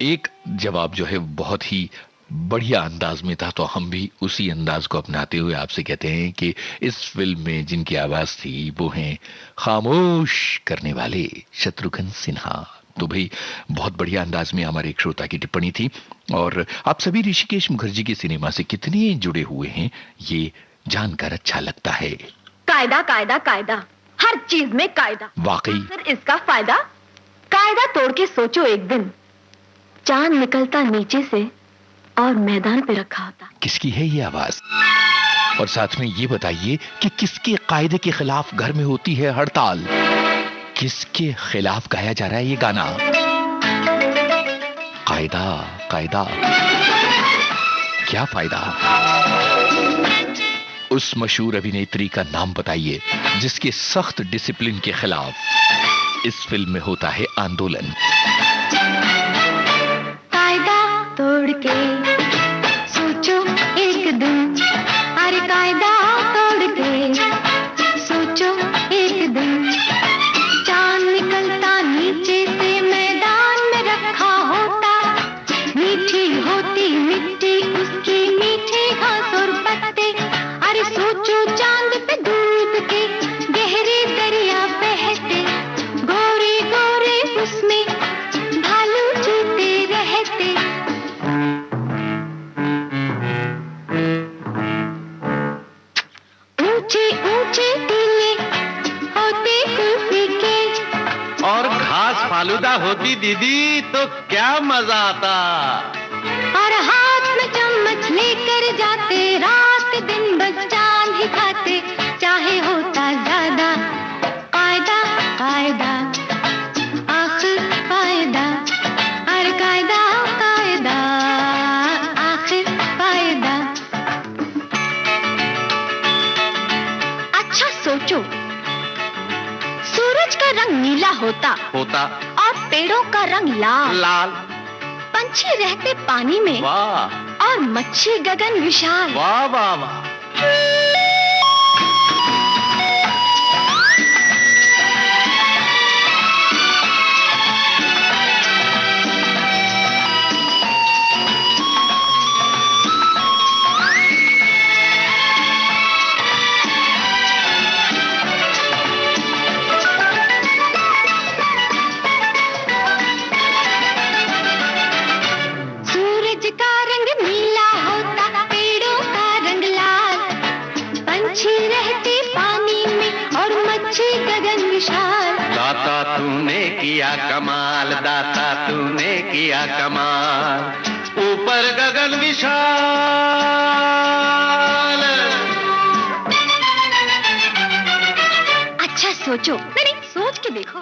एक जवाब जो है बहुत ही बढ़िया अंदाज में था, तो हम भी उसी अंदाज को अपनाते हुए आपसे कहते हैं कि इस फिल्म में जिनकी आवाज थी वो हैं खामोश करने वाले शत्रुघ्न सिन्हा। तो भाई बहुत बढ़िया अंदाज में हमारे एक श्रोता की टिप्पणी थी। और आप सभी ऋषिकेश मुखर्जी के सिनेमा से कितने जुड़े हुए हैं ये जानकर अच्छा लगता है। कायदा कायदा कायदा, हर चीज में कायदा। वाकई फिर इसका फायदा, कायदा तोड़ के सोचो एक दिन चांद निकलता नीचे से और मैदान पे रखा होता। किसकी है ये आवाज? और साथ में ये बताइए कि किसके कायदे के खिलाफ घर में होती है हड़ताल? किसके खिलाफ गाया जा रहा है ये गाना? कायदा कायदा, क्या फायदा? उस मशहूर अभिनेत्री का नाम बताइए जिसके सख्त डिसिप्लिन के खिलाफ इस फिल्म में होता है आंदोलन। कायदा तोड़ के सोचो एक दिन, अरे कायदा तोड़ के सोचो एक दिन, चांद निकलता नीचे से मैदान में रखा होता, मीठी होती मिट्टी उसकी मीठी घास और पत्ते, अरे सोचो चांद पे दूध के महिला होती दीदी तो क्या मजा आता। और हाथ में चम्मच लेकर जाते, रात दिन बस चांद ही खाते, चाहे होता ज्यादा कायदा कायदा, आखिर कायदा, अरे कायदा कायदा, आखिर कायदा। अच्छा सोचो, सूरज का रंग नीला होता और पेड़ों का रंग लाल, पंछी रहते पानी में वाह, और मच्छी गगन विशाल। वाह वाह वाह। दाता तूने किया कमाल, दाता तूने किया कमाल, ऊपर गगन विशाल। अच्छा सोचो, नहीं सोच के देखो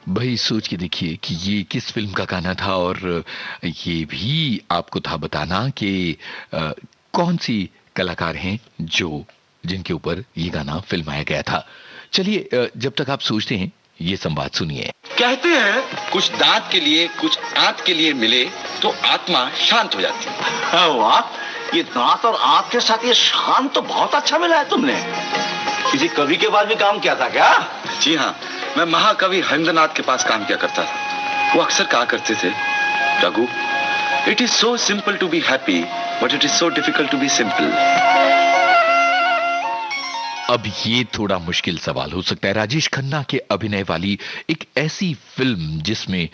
भाई, सोच के देखिए कि ये किस फिल्म का गाना था, और ये भी आपको था बताना कि कौन सी कलाकार हैं जिनके ऊपर ये गाना फिल्माया गया था। चलिए, जब तक आप सोचते हैं ये संवाद सुनिए। कहते हैं कुछ दांत के लिए कुछ आंत के लिए मिले तो आत्मा शांत हो जाती है। वाह, ये दांत और आंत के साथ ये शांत तो बहुत अच्छा मिला है तुमने। किसी कवि के पास भी काम किया था क्या? जी हाँ, मैं महाकवि हरिंद्रनाथ के पास काम किया करता था। वो अक्सर कहा करते थे, Raghu, it is so simple to be happy but it is so difficult to be simple. अब ये थोड़ा मुश्किल सवाल हो सकता है। राजेश खन्ना के अभिनय वाली एक ऐसी फिल्म जिसमें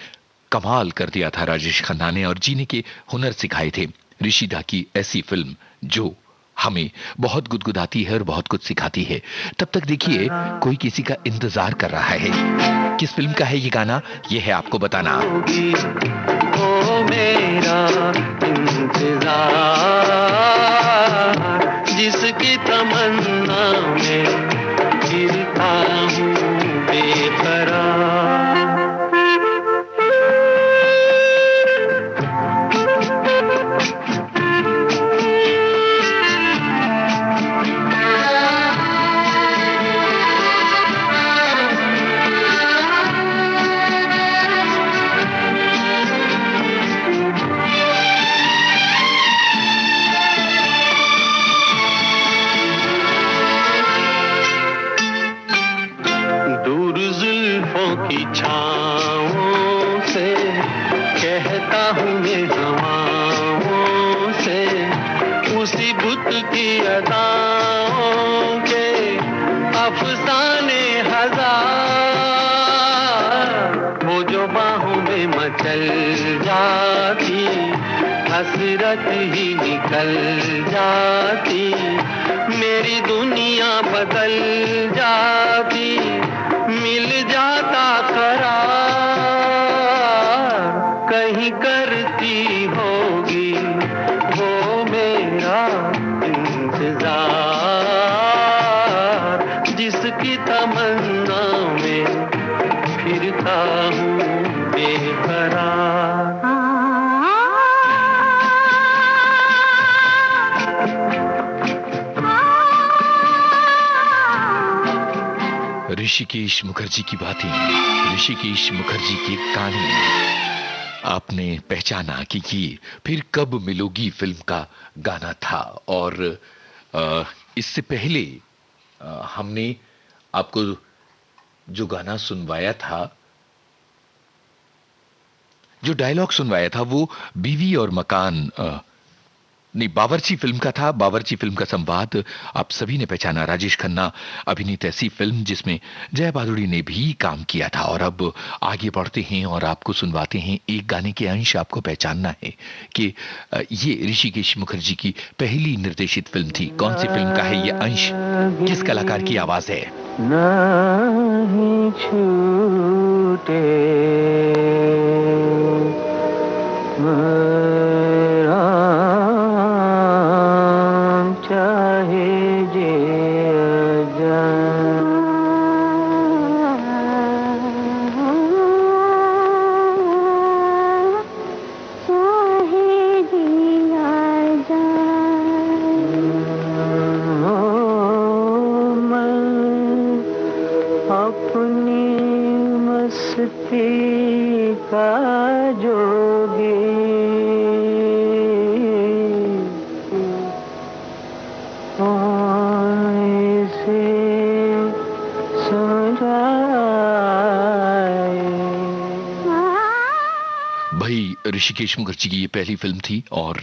कमाल कर दिया था राजेश खन्ना ने और जीने के हुनर सिखाए थे, ऋषि दा की ऐसी फिल्म जो हमें बहुत गुदगुदाती है और बहुत कुछ सिखाती है। तब तक देखिए, कोई किसी का इंतजार कर रहा है। किस फिल्म का है ये गाना, ये है आपको बताना। ओ मेरा इंतजार, जिसकी तमन्ना में गिरता हूँ बेकरार। की छाँवों से कहता हूँ मैं हवाओं से, उसी बुत की अदाओं के अफसाने हजार। वो जो बाहों में मचल जाती, हसरत ही निकल जाती, मेरी दुनिया बदल जाती, मिल जाता करार। कहीं करती होगी वो मेरा इंतजार, जिसकी तमन्ना में फिरता हूँ बेकरार। ऋषिकेश मुखर्जी की बातें, ऋषिकेश मुखर्जी की कहानी। आपने पहचाना कि ये फिर कब मिलोगी फिल्म का गाना था। और इससे पहले हमने आपको जो गाना सुनवाया था, जो डायलॉग सुनवाया था, वो बीवी और मकान नहीं, बावर्ची फिल्म का था। बावर्ची फिल्म का संवाद आप सभी ने पहचाना। राजेश खन्ना अभिनीत ऐसी फिल्म जिसमें जया भादुड़ी ने भी काम किया था। और अब आगे बढ़ते हैं और आपको सुनवाते हैं एक गाने के अंश। आपको पहचानना है कि ये ऋषिकेश मुखर्जी की पहली निर्देशित फिल्म थी। कौन सी फिल्म का है ये अंश, किस कलाकार की आवाज है? नहीं छूटे राम चाहे जे का जोगी से भाई ऋषिकेश मुखर्जी की ये पहली फिल्म थी और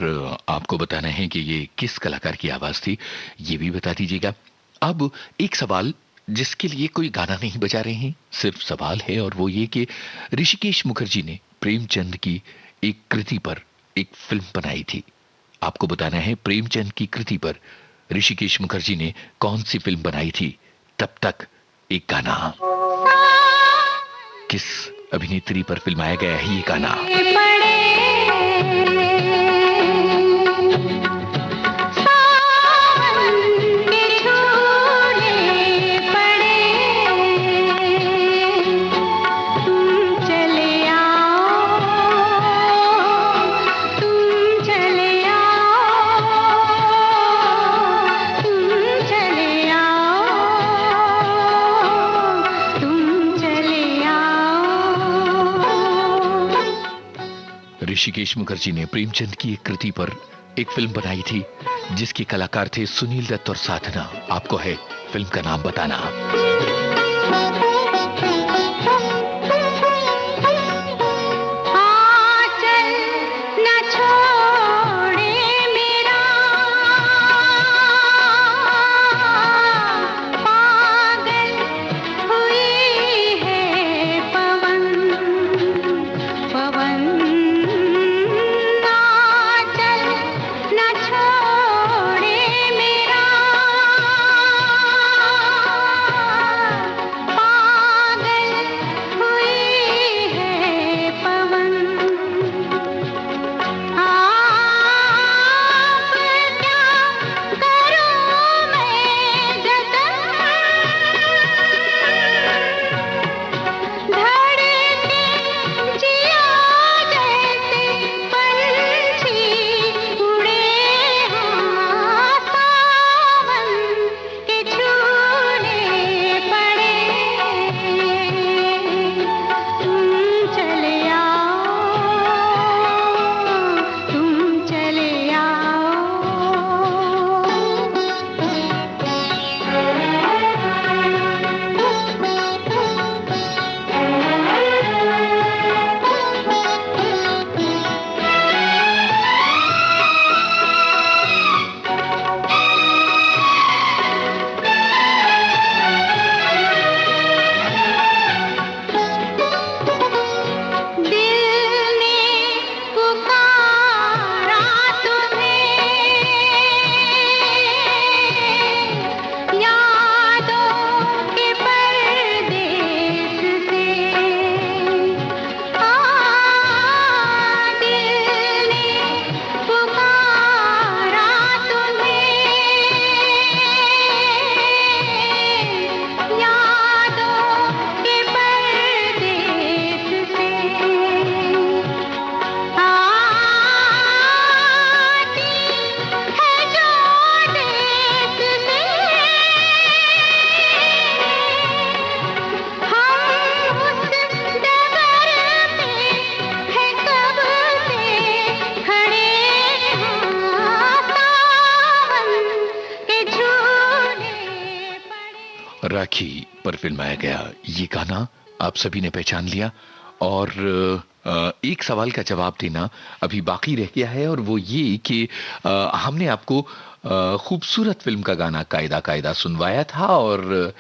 आपको बताना है कि ये किस कलाकार की आवाज थी, ये भी बता दीजिएगा। अब एक सवाल जिसके लिए कोई गाना नहीं बजा रहे हैं, सिर्फ सवाल है और वो ये कि ऋषिकेश मुखर्जी ने प्रेमचंद की एक कृति पर एक फिल्म बनाई थी। आपको बताना है प्रेमचंद की कृति पर ऋषिकेश मुखर्जी ने कौन सी फिल्म बनाई थी। तब तक एक गाना, किस अभिनेत्री पर फिल्माया गया है ये गाना? ऋषिकेश मुखर्जी ने प्रेमचंद की एक कृति पर एक फिल्म बनाई थी जिसके कलाकार थे सुनील दत्त और साधना। आपको है फिल्म का नाम बताना। राखी पर फिल्माया गया ये गाना आप सभी ने पहचान लिया और एक सवाल का जवाब देना अभी बाकी रह गया है और वो ये कि हमने आपको खूबसूरत फिल्म का गाना कायदा कायदा सुनवाया था और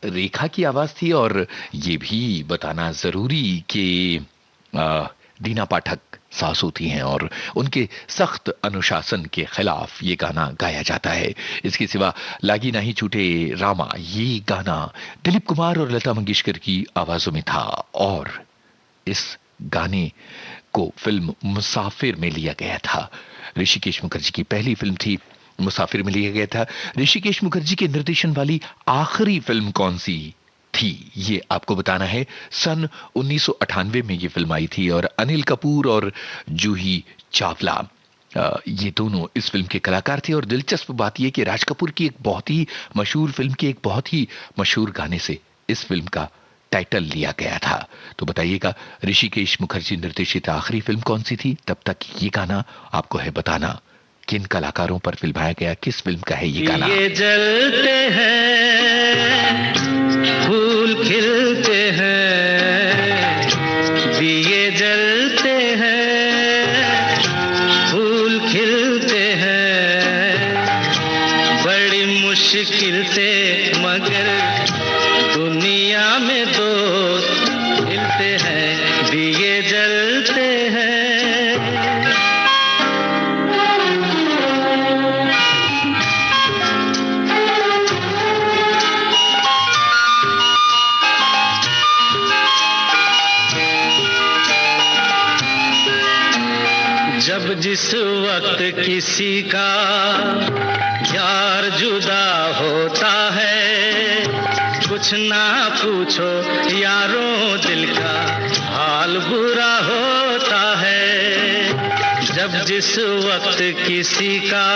रेखा की आवाज थी और ये भी बताना जरूरी कि दीना पाठक सास होती हैं और उनके सख्त अनुशासन के खिलाफ ये गाना गाया जाता है। इसके सिवा लागी नहीं छूटे रामा, ये गाना दिलीप कुमार और लता मंगेशकर की आवाजों में था और इस गाने को फिल्म मुसाफिर में लिया गया था। ऋषिकेश मुखर्जी की पहली फिल्म थी, मुसाफिर में लिया गया था। ऋषिकेश मुखर्जी के निर्देशन वाली आखिरी फिल्म कौन सी थी ये आपको बताना है। सन 1998 में ये फिल्म आई थी और अनिल कपूर और जूही चावला ये दोनों इस फिल्म के कलाकार थे। और दिलचस्प बात यह कि राज कपूर की एक बहुत ही मशहूर फिल्म के एक बहुत ही मशहूर गाने से इस फिल्म का टाइटल लिया गया था। तो बताइएगा ऋषिकेश मुखर्जी निर्देशित आखिरी फिल्म कौन सी थी। तब तक ये गाना आपको है बताना किन कलाकारों पर फिल्माया गया, किस फिल्म का है ये गाना। ये जलते हैं, फूल खिलते हैं, दिए जलते हैं, फूल खिलते हैं, बड़ी मुश्किल से मगर दुनिया में दोस्त मिलते हैं, दिए जलते हैं। जब जिस वक्त किसी का यार जुदा होता है, कुछ ना पूछो यारों दिल का हाल बुरा होता है। जब जिस वक्त किसी का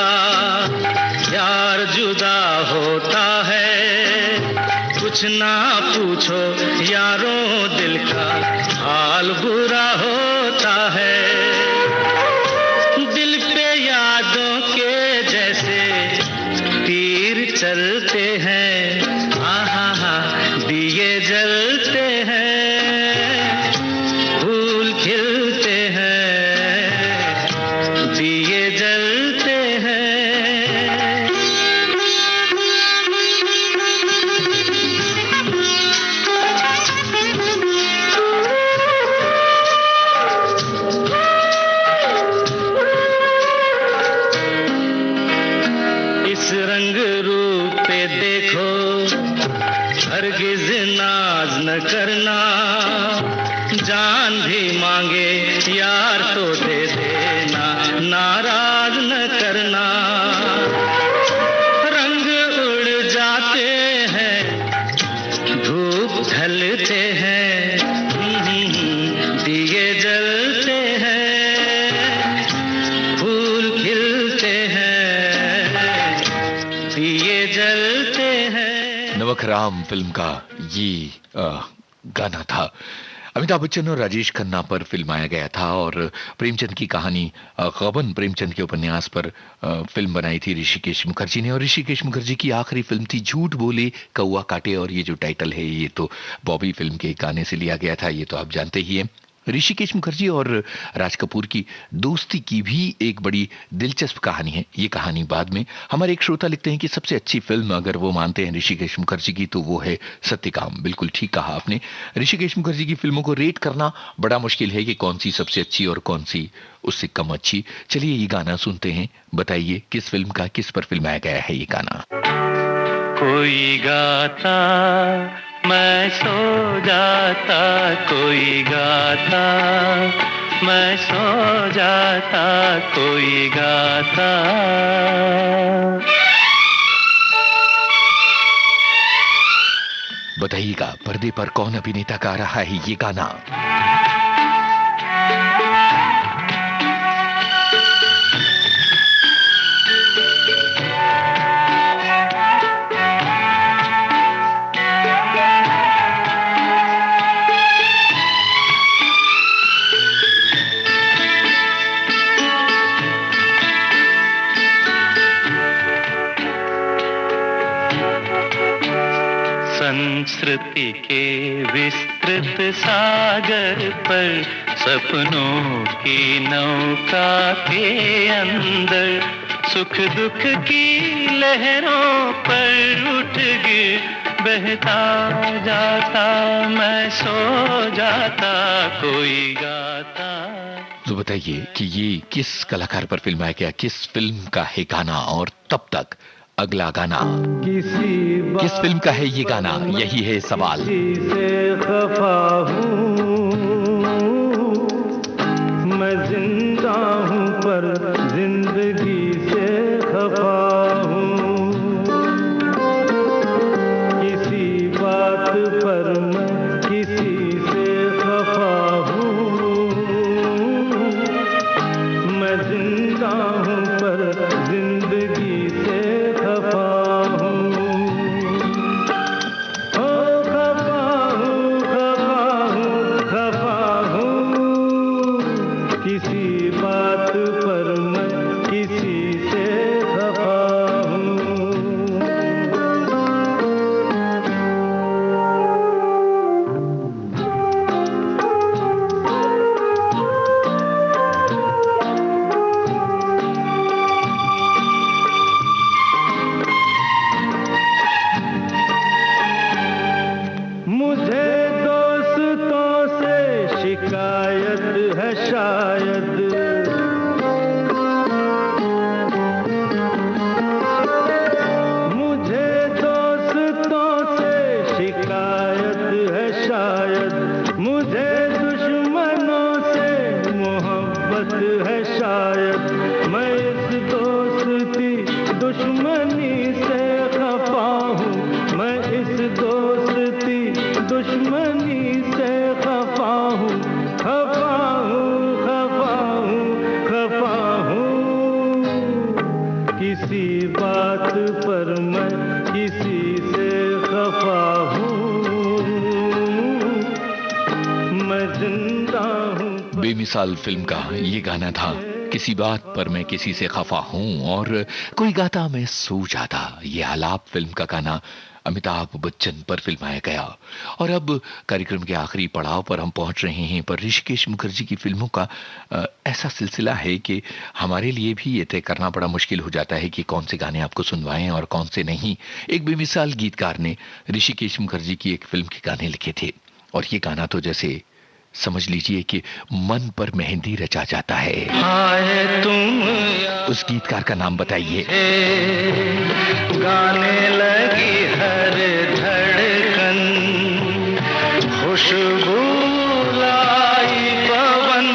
यार जुदा होता है, कुछ ना पूछो यारों दिल का हाल बुरा होता है। दिल पे यादों के जैसे तीर चलते हैं, आहा हा दिए जलते हैं, फूल खिलते हैं, दिए जलते हैं। इस रंग रूप पे देखो, हरगिज नाज न करना, जान भी मांगे यार तो दे देना, नाराज न करना। रंग उड़ जाते हैं, धूप ढलते हैं, दिए जलते हैं, फूल खिलते हैं, दिए जलते हैं। नवखराम फिल्म का ये गाना था। अमिताभ बच्चन और राजेश खन्ना पर फिल्माया गया था और प्रेमचंद की कहानी गबन प्रेमचंद के उपन्यास पर फिल्म बनाई थी ऋषिकेश मुखर्जी ने। और ऋषिकेश मुखर्जी की आखिरी फिल्म थी झूठ बोले कौआ काटे और ये जो टाइटल है ये तो बॉबी फिल्म के गाने से लिया गया था, ये तो आप जानते ही हैं। ऋषिकेश मुखर्जी और राज कपूर की दोस्ती की भी एक बड़ी दिलचस्प कहानी है। ये कहानी बाद में हमारे एक श्रोता लिखते हैं कि सबसे अच्छी फिल्म अगर वो मानते हैं ऋषिकेश मुखर्जी की तो वो है सत्यकाम। बिल्कुल ठीक कहा आपने। ऋषिकेश मुखर्जी की फिल्मों को रेट करना बड़ा मुश्किल है कि कौन सी सबसे अच्छी और कौन सी उससे कम अच्छी। चलिए ये गाना सुनते हैं, बताइए किस फिल्म का, किस पर फिल्माया गया है ये गाना। कोई गाता मैं सो जाता, कोई गाता मैं सो जाता, कोई गाता। बताइएगा पर्दे पर कौन अभिनेता गा रहा है ये गाना। संस्कृति के विस्तृत सागर पर, सपनों की नौका के अंदर, सुख दुख की लहरों पर उठ गिर बहता जाता, मैं सो जाता, कोई गाता। तो बताइए कि ये किस कलाकार पर फिल्माया गया, किस फिल्म का है गाना, और तब तक अगला गाना किस फिल्म का है ये गाना, यही है सवाल। से खफा हूँ, मैं जिंदा हूँ पर जिंदगी से खफा हूँ, किसी बात पर मैं किसी से खफा हूँ, मैं जिंदा हूँ पर जिंदगी से खफा हूँ। ओ खफा हूँ, खफा हूँ, खफा हूँ, किसी बात पर मैं किसी से खफा हूँ। मुझे दोस्तों से शिकायत है शायद, मुझे दोस्तों से शिकायत है शायद, मुझे दुश्मनों से मोहब्बत है शायद, मैं इस दोस्ती दुश्मनी से खफा हूँ, मैं इस दोस्ती दुश्मनी से खफा हूँ, खफा हूँ, खफा हूँ, खफा हूँ, किसी बात पर मैं किसी से खफा हूँ, मैं जिंदा हूँ। बेमिसाल फिल्म का ये गाना था, किसी बात पर मैं किसी से खफा हूं, और कोई गाता मैं सो जाता। ये आलाप फिल्म का गाना अमिताभ बच्चन पर फिल्माया गया। और अब कार्यक्रम के आखिरी पड़ाव पर हम पहुंच रहे हैं, पर ऋषिकेश मुखर्जी की फिल्मों का ऐसा सिलसिला है कि हमारे लिए भी ये तय करना बड़ा मुश्किल हो जाता है कि कौन से गाने आपको सुनवाएं और कौन से नहीं। एक बेमिसाल गीतकार ने ऋषिकेश मुखर्जी की एक फिल्म के गाने लिखे थे, और ये गाना तो जैसे समझ लीजिए कि मन पर मेहंदी रचा जाता है। आए तुम उस गीतकार का नाम बताइए। गाने लगी हर धड़कन, खुशबू लाई पवन,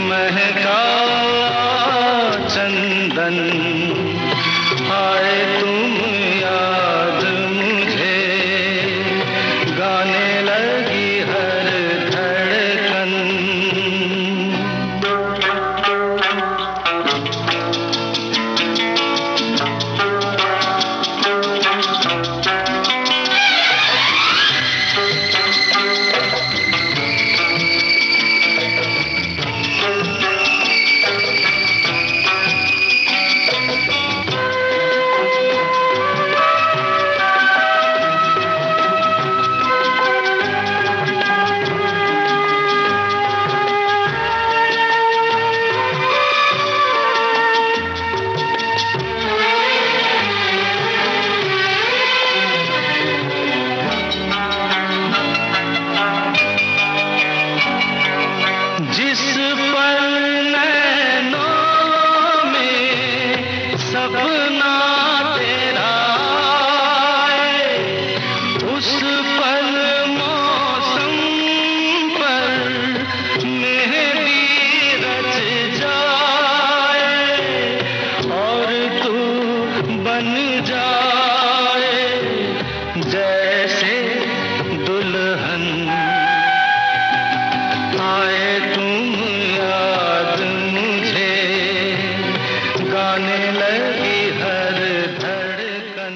महका चंदन, आए तुम याद मुझे, गाने लगी हर धड़कन। जिस पल नैनों में सपना तेरा आए, उस पल मौसम पर मेहंदी रच जाए, और तू बन जाए जैसे दुल्हन, आए तुम याद मुझे, गाने लगी हर धड़कन।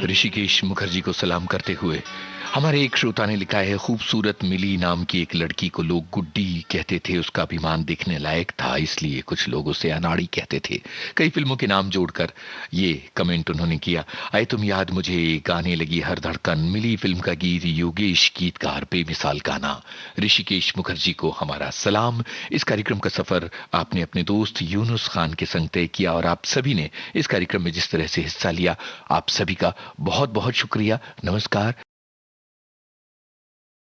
ऋषिकेश मुखर्जी को सलाम करते हुए हमारे एक श्रोता ने लिखा है, खूबसूरत मिली नाम की एक लड़की को लोग गुड्डी कहते थे, उसका अभिमान देखने लायक था, इसलिए कुछ लोग उसे अनाड़ी कहते थे। कई फिल्मों के नाम जोड़कर ये कमेंट उन्होंने किया। आए तुम याद मुझे, गाने लगी हर धड़कन, मिली फिल्म का गीत, योगेश गीतकार, बेमिसाल गाना। ऋषिकेश मुखर्जी को हमारा सलाम। इस कार्यक्रम का सफर आपने अपने दोस्त यूनुस खान के संग तय किया, और आप सभी ने इस कार्यक्रम में जिस तरह से हिस्सा लिया, आप सभी का बहुत बहुत शुक्रिया। नमस्कार।